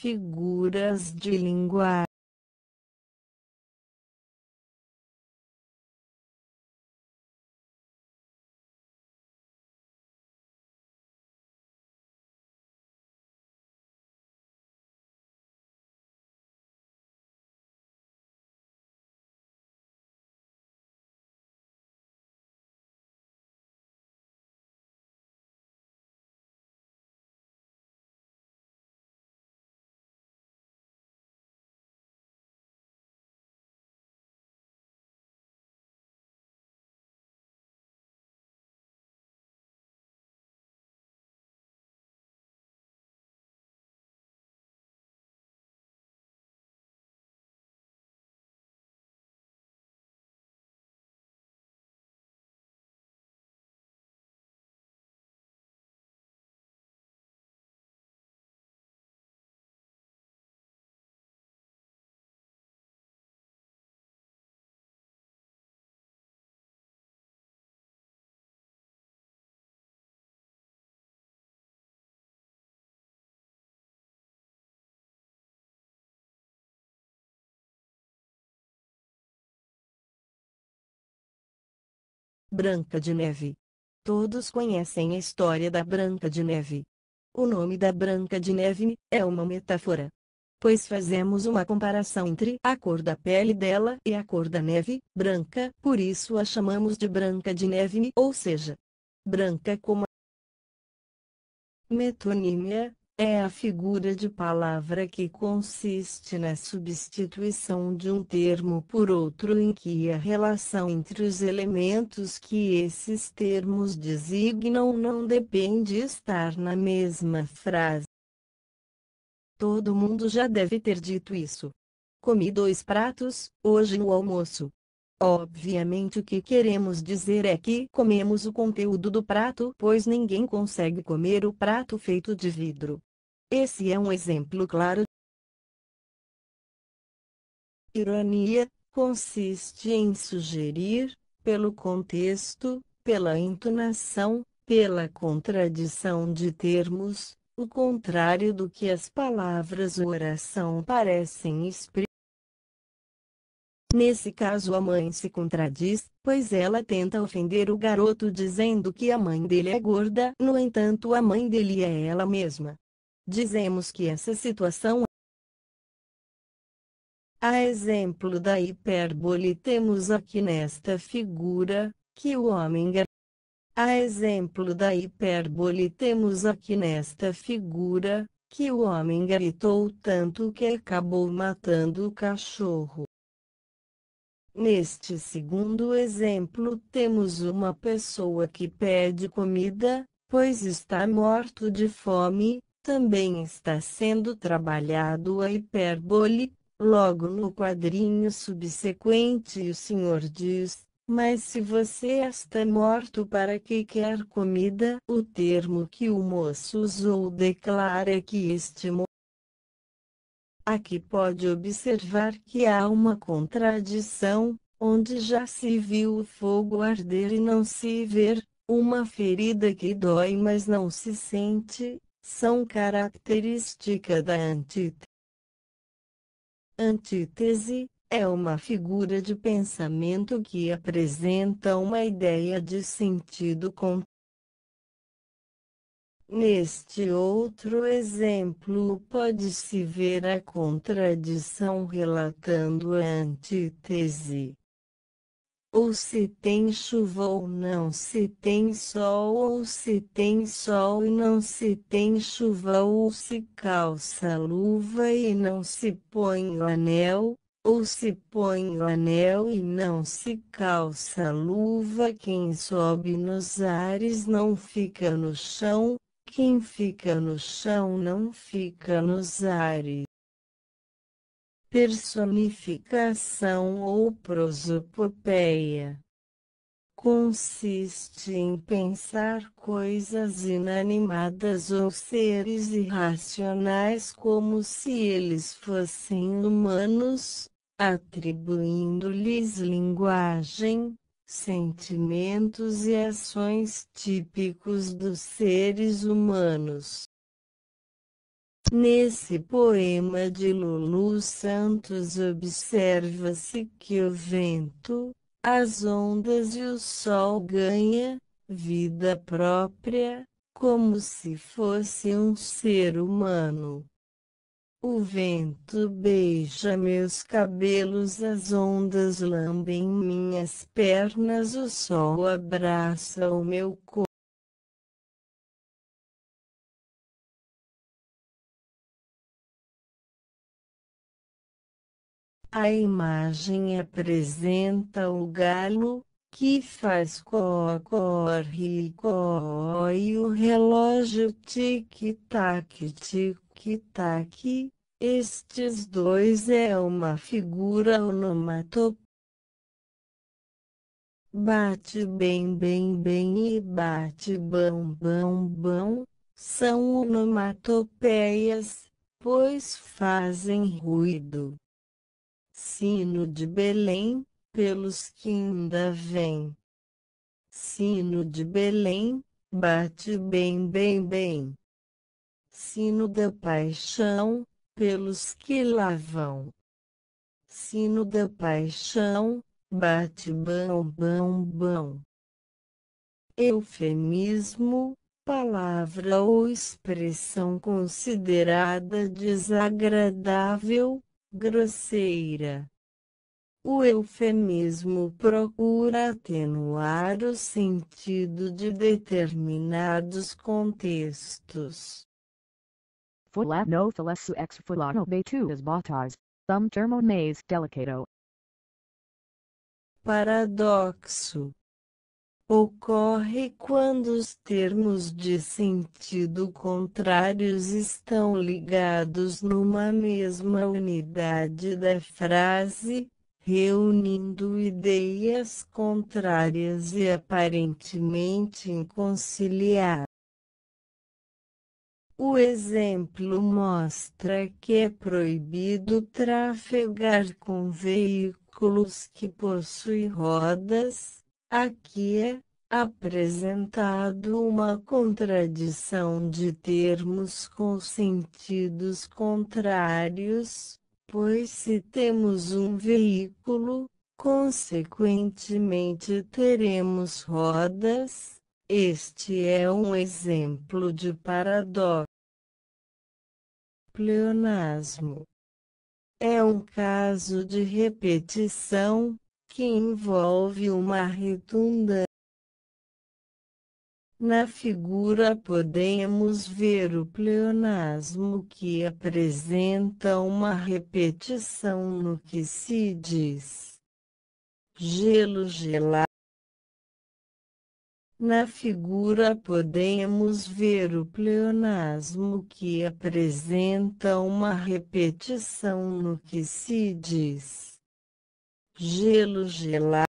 Figuras de linguagem. Branca de Neve. Todos conhecem a história da Branca de Neve. O nome da Branca de Neve é uma metáfora, pois fazemos uma comparação entre a cor da pele dela e a cor da neve, branca, por isso a chamamos de Branca de Neve, ou seja, branca como metonímia. É a figura de palavra que consiste na substituição de um termo por outro em que a relação entre os elementos que esses termos designam não depende de estar na mesma frase. Todo mundo já deve ter dito isso. Comi 2 pratos, hoje no almoço. Obviamente o que queremos dizer é que comemos o conteúdo do prato, pois ninguém consegue comer o prato feito de vidro. Esse é um exemplo claro. Ironia consiste em sugerir, pelo contexto, pela entonação, pela contradição de termos, o contrário do que as palavras ou oração parecem exprimir. Nesse caso a mãe se contradiz, pois ela tenta ofender o garoto dizendo que a mãe dele é gorda, no entanto a mãe dele é ela mesma. Dizemos que essa situação. A exemplo da hipérbole temos aqui nesta figura, que o homem A exemplo da hipérbole temos aqui nesta figura, que o homem gritou tanto que acabou matando o cachorro. Neste segundo exemplo temos uma pessoa que pede comida, pois está morto de fome, também está sendo trabalhado a hipérbole. Logo no quadrinho subsequente o senhor diz, mas se você está morto para que quer comida? O termo que o moço usou declara que este Aqui pode observar que há uma contradição, onde já se viu o fogo arder e não se ver, uma ferida que dói mas não se sente, são característica da antítese. Antítese é uma figura de pensamento que apresenta uma ideia de sentido contrário. Neste outro exemplo pode-se ver a contradição relatando a antítese. Ou se tem chuva ou não se tem sol, ou se tem sol e não se tem chuva, ou se calça luva e não se põe o anel, ou se põe o anel e não se calça luva. Quem sobe nos ares não fica no chão, quem fica no chão não fica nos ares. Personificação ou prosopopeia consiste em pensar coisas inanimadas ou seres irracionais como se eles fossem humanos, atribuindo-lhes linguagem, sentimentos e ações típicos dos seres humanos. Nesse poema de Lulu Santos observa-se que o vento, as ondas e o sol ganha vida própria, como se fosse um ser humano. O vento beija meus cabelos, as ondas lambem minhas pernas, o sol abraça o meu corpo. A imagem apresenta o galo, que faz corre e có, e o relógio tic-tac, tic-tac. Estes dois é uma figura onomatopéica. Bate bem bem bem e bate bão bão bão, são onomatopeias, pois fazem ruído. Sino de Belém, pelos que ainda vêm. Sino de Belém, bate bem bem bem. Sino da paixão, pelos que lá vão. Sino da paixão, bate bão bão bão. Eufemismo, palavra ou expressão considerada desagradável, grosseira. O eufemismo procura atenuar o sentido de determinados contextos. Fulano filesso ex fulano betuas botas, thum termo mais delicato. Paradoxo. Ocorre quando os termos de sentido contrários estão ligados numa mesma unidade da frase, reunindo ideias contrárias e aparentemente inconciliáveis. O exemplo mostra que é proibido trafegar com veículos que possuem rodas. Aqui é apresentado uma contradição de termos com sentidos contrários, pois se temos um veículo, consequentemente teremos rodas. Este é um exemplo de paradoxo. Pleonasmo é um caso de repetição que envolve uma redundância. Na figura podemos ver o pleonasmo que apresenta uma repetição no que se diz. Gelo gelado. Na figura podemos ver o pleonasmo que apresenta uma repetição no que se diz. Gelo gelado.